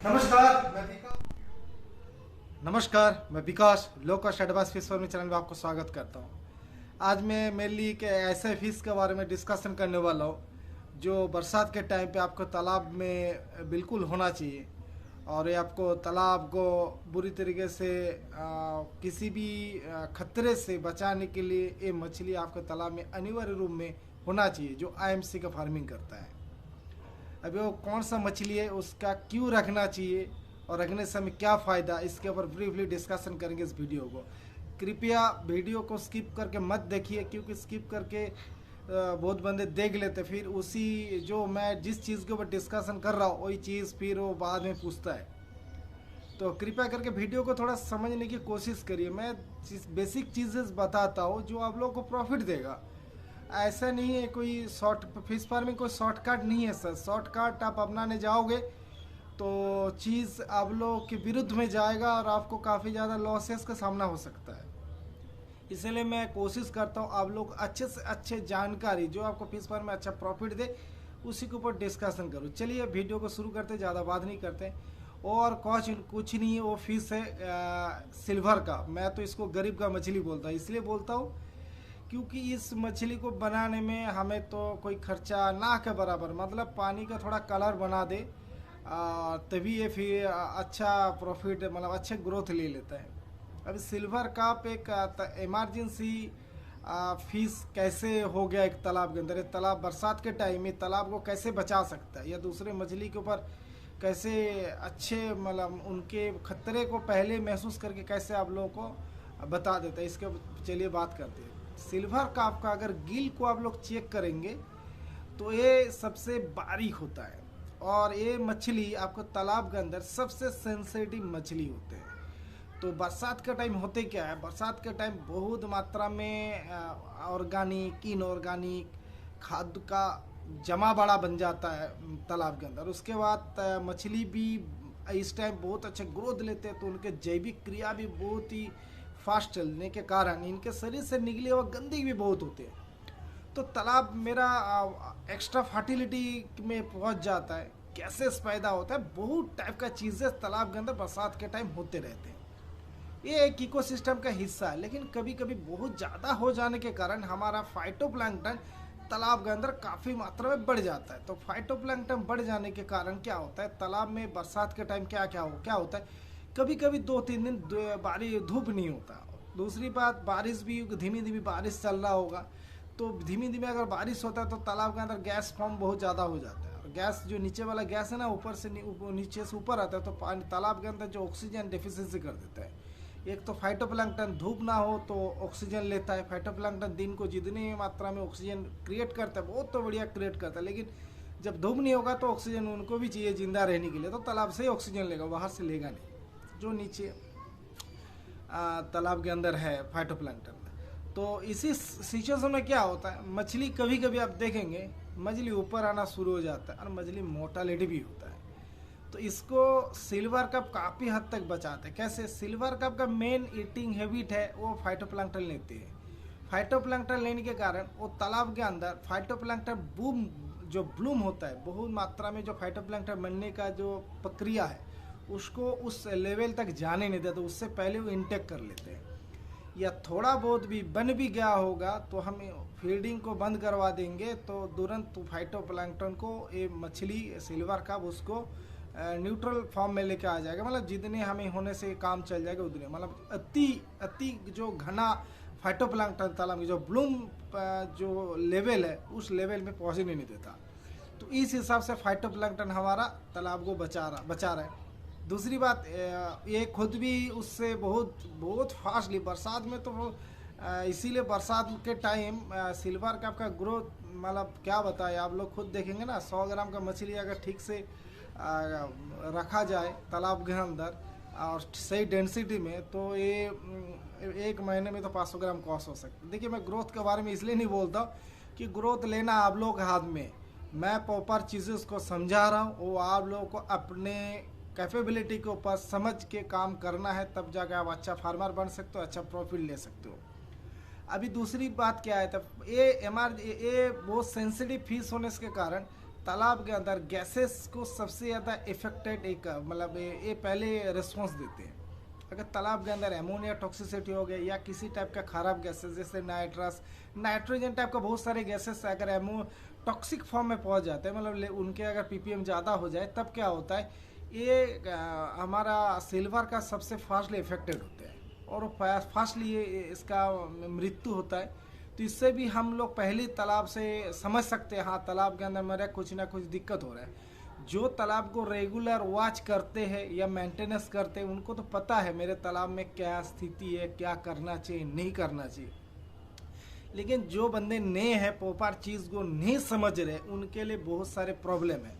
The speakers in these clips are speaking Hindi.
नमस्कार, मैं Vikas low cost advance fish farming channel में आपको स्वागत करता हूं। आज मैं मेनली एक ऐसे फिश के बारे में डिस्कशन करने वाला हूं जो बरसात के टाइम पे आपको तालाब में बिल्कुल होना चाहिए और ये आपको तालाब को बुरी तरीके से किसी भी खतरे से बचाने के लिए ये मछली आपके तालाब में अनिवार्य रूप में होना चाहिए जो आईएमसी का फार्मिंग करता है। अभी वो कौन सा मछली है, उसका क्यों रखना चाहिए और रखने से हमें क्या फ़ायदा, इसके ऊपर ब्रीफली डिस्कशन करेंगे इस वीडियो को। कृपया वीडियो को स्किप करके मत देखिए, क्योंकि स्किप करके बहुत बंदे देख लेते फिर उसी जो मैं जिस चीज़ के ऊपर डिस्कशन कर रहा हूँ वही चीज़ फिर वो बाद में पूछता है। तो कृपया करके वीडियो को थोड़ा समझने की कोशिश करिए। मैं बेसिक चीज़ें बताता हूँ जो आप लोगों को प्रॉफिट देगा। ऐसा नहीं है कोई शॉर्ट फिश फार्मिंग कोई शॉर्टकट नहीं है सर। शॉर्टकट आप अपनाने जाओगे तो चीज़ आप लोगों के विरुद्ध में जाएगा और आपको काफ़ी ज़्यादा लॉसेस का सामना हो सकता है। इसलिए मैं कोशिश करता हूँ आप लोग अच्छे से अच्छे जानकारी जो आपको फिश फार्म में अच्छा प्रॉफिट दे उसी के ऊपर डिस्कशन करो। चलिए वीडियो को शुरू करते, ज़्यादा बात नहीं करते। और कुछ नहीं है, वो फिश है सिल्वर का। मैं तो इसको गरीब का मछली बोलता हूँ, इसलिए बोलता हूँ क्योंकि इस मछली को बनाने में हमें तो कोई खर्चा ना के बराबर, मतलब पानी का थोड़ा कलर बना दे तभी ये फिर अच्छा प्रॉफिट, मतलब अच्छे ग्रोथ ले लेता है। अभी सिल्वर काप एक इमरजेंसी फिश कैसे हो गया एक तालाब के अंदर। एक तालाब बरसात के टाइम में तालाब को कैसे बचा सकता है या दूसरे मछली के ऊपर कैसे अच्छे, मतलब उनके खतरे को पहले महसूस करके कैसे आप लोगों को बता देता है, इसके चलिए बात करते हैं। सिल्वर काप का अगर गिल को आप लोग चेक करेंगे तो ये सबसे बारीक होता है और ये मछली आपको तालाब के अंदर सबसे सेंसिटिव मछली होते हैं। तो बरसात का टाइम होते क्या है, बरसात के टाइम बहुत मात्रा में ऑर्गेनिक इनऑर्गेनिक खाद का जमा बड़ा बन जाता है तालाब के अंदर। उसके बाद मछली भी इस टाइम बहुत अच्छे ग्रोथ लेते हैं, तो उनके जैविक क्रिया भी बहुत ही फास्ट चलने के कारण इनके शरीर से निकले हुए गंदगी भी बहुत होते हैं। तो तालाब मेरा एक्स्ट्रा फर्टिलिटी में पहुंच जाता है, गैसेस पैदा होता है, बहुत टाइप का चीज़ें तालाब के अंदर बरसात के टाइम होते रहते हैं। ये एक इकोसिस्टम का हिस्सा है, लेकिन कभी कभी बहुत ज़्यादा हो जाने के कारण हमारा फाइटोप्लैंक्टन तालाब के अंदर काफ़ी मात्रा में बढ़ जाता है। तो फाइटोप्लैंक्टन बढ़ जाने के कारण क्या होता है, तालाब में बरसात के टाइम क्या होता है, कभी कभी 2-3 दिन बारिश धूप नहीं होता। दूसरी बात, बारिश भी धीमी धीमी बारिश चल रहा होगा, तो धीमी धीमी अगर बारिश होता है तो तालाब के अंदर गैस फॉर्म बहुत ज़्यादा हो जाता है। और गैस जो नीचे वाला गैस है ना, ऊपर से नीचे से ऊपर आता है, तो पानी तालाब के अंदर जो ऑक्सीजन डेफिशिएंसी कर देता है। एक तो फाइटोप्लैंक्टन धूप ना हो तो ऑक्सीजन लेता है। फाइटोप्लैंक्टन दिन को जितनी मात्रा में ऑक्सीजन क्रिएट करता है बहुत तो बढ़िया क्रिएट करता है, लेकिन जब धूप नहीं होगा तो ऑक्सीजन उनको भी चाहिए जिंदा रहने के लिए, तो तालाब से ही ऑक्सीजन लेगा, बाहर से लेगा नहीं, जो नीचे तालाब के अंदर है फाइटोप्लैंक्टन। तो इसी सिचुएशन में क्या होता है, मछली कभी कभी आप देखेंगे मछली ऊपर आना शुरू हो जाता है और मछली मोर्टालिटी भी होता है। तो इसको सिल्वर कप काफ़ी हद तक बचाते हैं। कैसे, सिल्वर कप का मेन ईटिंग हैबिट है वो फाइटोप्लैंक्टन लेते हैं। फाइटोप्लैंक्टन लेने के कारण वो तालाब के अंदर फाइटोप्लैंक्टन बूम जो ब्लूम होता है, बहुत मात्रा में जो फाइटोप्लैंक्टन बनने का जो प्रक्रिया है उसको उस लेवल तक जाने नहीं देते, उससे पहले वो इनटेक कर लेते हैं। या थोड़ा बहुत भी बन भी गया होगा तो हम फीडिंग को बंद करवा देंगे तो तुरंत फाइटोप्लैंक्टन को ये मछली सिल्वर कप उसको न्यूट्रल फॉर्म में लेके आ जाएगा, मतलब जितने हमें होने से काम चल जाएगा उतने, मतलब अति जो घना फाइटोप्लैंक्टन तालाब में जो ब्लूम जो लेवल है उस लेवल में पहुंचने नहीं देता। तो इस हिसाब से फाइटोप्लैंक्टन हमारा तालाब को बचा रहा है। दूसरी बात, ये खुद भी उससे बहुत फास्टली बरसात में तो इसीलिए बरसात के टाइम सिल्वर कप का ग्रोथ, मतलब क्या बताए, आप लोग खुद देखेंगे ना, 100 ग्राम का मछली अगर ठीक से रखा जाए तालाब के अंदर और सही डेंसिटी में तो ये एक महीने में तो 500 ग्राम क्रॉस हो सकता है। देखिए, मैं ग्रोथ के बारे में इसलिए नहीं बोलता कि ग्रोथ लेना आप लोग के हाथ में, मैं प्रॉपर चीज़ें उसको समझा रहा हूँ, वो आप लोगों को अपने कैपेबिलिटी के ऊपर समझ के काम करना है, तब जाकर आप अच्छा फार्मर बन सकते हो, अच्छा प्रॉफिट ले सकते हो। अभी दूसरी बात क्या है, तब ये बहुत सेंसिटिव फिश होने के कारण तालाब के अंदर गैसेस को सबसे ज़्यादा इफेक्टेड एक मतलब ये पहले रिस्पॉन्स देते हैं। अगर तालाब के अंदर एमोनिया टॉक्सिसिटी हो गया या किसी टाइप का खराब गैसेस जैसे नाइट्रस, नाइट्रोजन टाइप का बहुत सारे गैसेस अगर एमो टॉक्सिक फॉर्म में पहुंच जाते हैं, मतलब उनके अगर पीपीएम ज़्यादा हो जाए, तब क्या होता है, ये हमारा सिल्वर का सबसे फास्टली इफेक्टेड होते हैं और फास्टली इसका मृत्यु होता है। तो इससे भी हम लोग पहले तालाब से समझ सकते हैं, हाँ तालाब के अंदर मेरा कुछ ना कुछ दिक्कत हो रहा है। जो तालाब को रेगुलर वॉच करते हैं या मेंटेनेंस करते हैं, उनको तो पता है मेरे तालाब में क्या स्थिति है, क्या करना चाहिए, नहीं करना चाहिए। लेकिन जो बंदे नए हैं, प्रॉपर चीज़ को नहीं समझ रहे, उनके लिए बहुत सारे प्रॉब्लम है।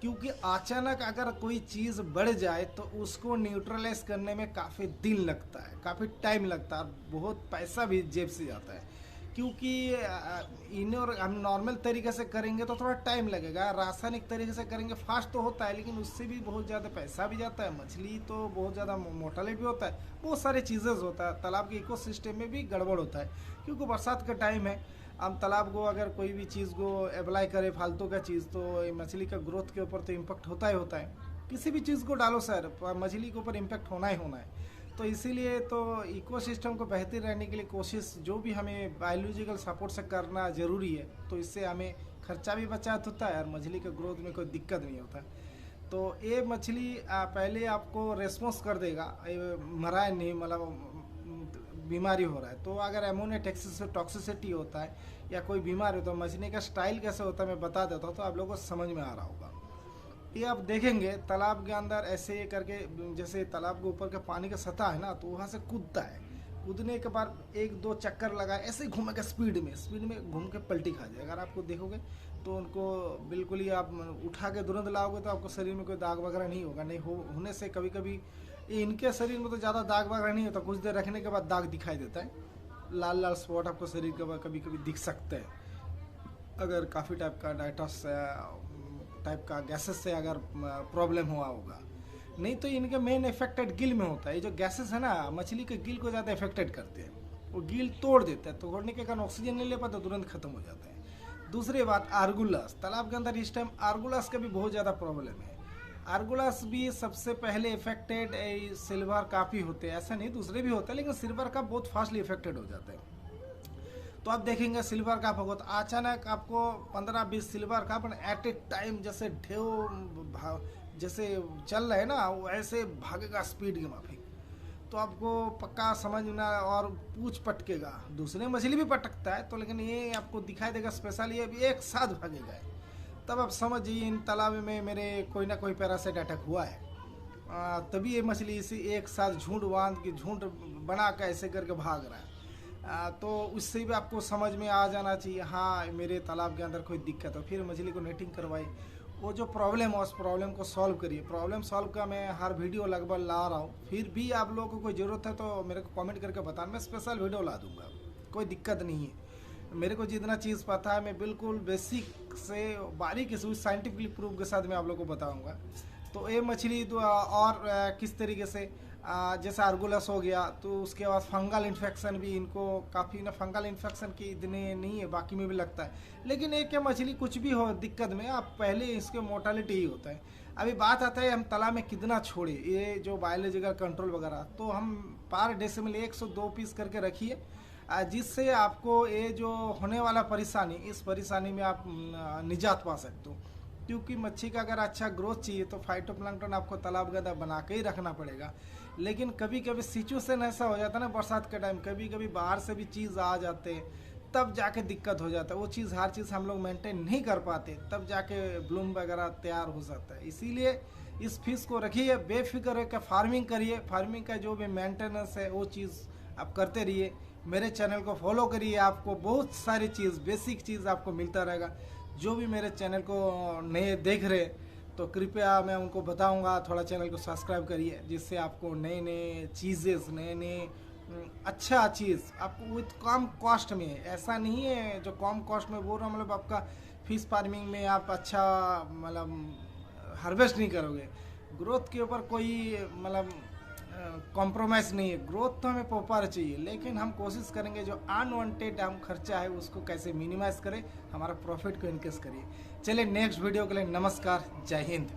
क्योंकि अचानक अगर कोई चीज़ बढ़ जाए तो उसको न्यूट्रलाइज करने में काफ़ी दिन लगता है, काफ़ी टाइम लगता है, बहुत पैसा भी जेब से जाता है। क्योंकि इन्हें और हम नॉर्मल तरीके से करेंगे तो थोड़ा टाइम लगेगा, रासायनिक तरीके से करेंगे फास्ट तो होता है, लेकिन उससे भी बहुत ज़्यादा पैसा भी जाता है, मछली तो बहुत ज़्यादा मोर्टेलिटी भी होता है, बहुत सारे चीज़ें होता है, तालाब के इकोसिस्टम में भी गड़बड़ होता है। क्योंकि बरसात का टाइम है, हम तालाब को अगर कोई भी चीज़ को अप्लाई करें फालतू का चीज़, तो मछली का ग्रोथ के ऊपर तो इम्पेक्ट होता ही होता है। किसी भी चीज़ को डालो सर, मछली के ऊपर इम्पेक्ट होना ही होना है। तो इसीलिए तो इकोसिस्टम को बेहतर रहने के लिए कोशिश जो भी हमें बायोलॉजिकल सपोर्ट से करना ज़रूरी है, तो इससे हमें खर्चा भी बचत होता है और मछली के ग्रोथ में कोई दिक्कत नहीं होता। तो ये मछली पहले आपको रेस्पॉन्स कर देगा, मरा है नहीं, मतलब बीमारी हो रहा है। तो अगर एमोनिया टॉक्सिसिटी होता है या कोई बीमारी हो तो मछली का स्टाइल कैसे होता है मैं बता देता हूँ, तो आप लोगों को समझ में आ रहा होगा। ये आप देखेंगे तालाब के अंदर ऐसे करके, जैसे तालाब के ऊपर का पानी का सतह है ना, तो वहाँ से कूदता है, कूदने के बाद एक दो चक्कर लगाए, ऐसे ही घूमेगा स्पीड में घूम के पलटी खा जाए। अगर आपको देखोगे तो उनको बिल्कुल ही आप उठा के तुरंत लाओगे तो आपको शरीर में कोई दाग वगैरह नहीं होगा। नहीं होने से कभी कभी इनके शरीर में तो ज़्यादा दाग वगैरह नहीं होता, कुछ देर रखने के बाद दाग दिखाई देता है, लाल लाल स्पॉट आपको शरीर के कभी कभी दिख सकते हैं। अगर काफ़ी टाइप का नाइट्रस टाइप का गैसेस से अगर प्रॉब्लम हुआ होगा। नहीं तो इनके मेन इफेक्टेड गिल में होता है। ये जो गैसेस है ना, मछली के गिल को ज़्यादा इफेक्टेड करते हैं, वो गिल तोड़ देता है, तोड़ने के कारण ऑक्सीजन नहीं ले पाता, तुरंत खत्म हो जाता है। दूसरी बात आर्गुलस, तालाब के अंदर इस टाइम आर्गुलस का भी बहुत ज़्यादा प्रॉब्लम है। आर्गुलस भी सबसे पहले इफेक्टेड सिल्वर काफ़ी होते हैं, ऐसा नहीं दूसरे भी होते हैं, लेकिन सिल्वर का बहुत फास्टली इफेक्टेड हो जाता है। तो आप देखेंगे सिल्वर का होगा तो अचानक आपको 15-20 सिल्वर का एट ए टाइम जैसे जैसे चल रहे हैं ना, वो ऐसे भागेगा स्पीड के माफिक, तो आपको पक्का समझ में और पूछ पटकेगा। दूसरे मछली भी पटकता है तो, लेकिन ये आपको दिखाई देगा स्पेशल, ये भी एक साथ भागेगा। तब आप समझ जाइए इन तालाब में मेरे कोई ना कोई पैरासाइट अटैक हुआ है। तभी ये मछली इसी एक साथ झुंड बांध के झुंड बना के ऐसे करके भाग रहा है। तो उससे भी आपको समझ में आ जाना चाहिए, हाँ मेरे तालाब के अंदर कोई दिक्कत है। फिर मछली को नेटिंग करवाई, वो जो प्रॉब्लम है उस प्रॉब्लम को सॉल्व करिए। प्रॉब्लम सॉल्व का मैं हर वीडियो लगभग ला रहा हूँ, फिर भी आप लोगों को कोई ज़रूरत है तो मेरे को कमेंट करके बताना, मैं स्पेशल वीडियो ला दूँगा, कोई दिक्कत नहीं है। मेरे को जितना चीज़ पता है मैं बिल्कुल बेसिक से बारीक से साइंटिफिकली प्रूफ के साथ मैं आप लोगों को बताऊँगा। तो ये मछली तो और किस तरीके से जैसे आर्गुलस हो गया, तो उसके बाद फंगल इन्फेक्शन भी इनको काफ़ी ना, फंगल इन्फेक्शन की इतने नहीं है, बाकी में भी लगता है। लेकिन एक क्या मछली कुछ भी हो दिक्कत में, आप पहले इसके मोर्टेलिटी ही होता है। अभी बात आता है हम तालाब में कितना छोड़े, ये जो बायोलॉजिकल कंट्रोल वगैरह, तो हम पर डेसिमल 102 पीस करके रखिए, जिससे आपको ये जो होने वाला परेशानी, इस परेशानी में आप निजात पा सकते हो। क्योंकि मच्छी का अगर अच्छा ग्रोथ चाहिए तो फाइटोप्लैंक्टन आपको तालाब के अंदर बना के ही रखना पड़ेगा। लेकिन कभी कभी सिचुएशन ऐसा हो जाता है ना बरसात के टाइम, कभी कभी बाहर से भी चीज़ आ जाते हैं, तब जाके दिक्कत हो जाता है। वो चीज़ हर चीज़ हम लोग मेंटेन नहीं कर पाते, तब जाके ब्लूम वगैरह तैयार हो जाता है। इसीलिए इस फिश को रखिए, बेफिक्र होकर फार्मिंग करिए, फार्मिंग का जो भी मेंटेनेंस है वो चीज़ आप करते रहिए। मेरे चैनल को फॉलो करिए, आपको बहुत सारी चीज़ बेसिक चीज़ आपको मिलता रहेगा। जो भी मेरे चैनल को नए देख रहे तो कृपया मैं उनको बताऊंगा थोड़ा चैनल को सब्सक्राइब करिए, जिससे आपको नए नए चीज़ें, नए नए अच्छा चीज़ आपको विथ कम कॉस्ट में, ऐसा नहीं है जो कम कॉस्ट में बोल रहा हूँ, मतलब आपका फिश फार्मिंग में आप अच्छा मतलब हार्वेस्ट नहीं करोगे, ग्रोथ के ऊपर कोई मतलब कॉम्प्रोमाइज़ नहीं है। ग्रोथ तो हमें प्रॉपर चाहिए, लेकिन हम कोशिश करेंगे जो अनवांटेड हम खर्चा है उसको कैसे मिनिमाइज़ करें, हमारा प्रॉफिट को इनक्रीज करिए। चलिए नेक्स्ट वीडियो के लिए नमस्कार, जय हिंद।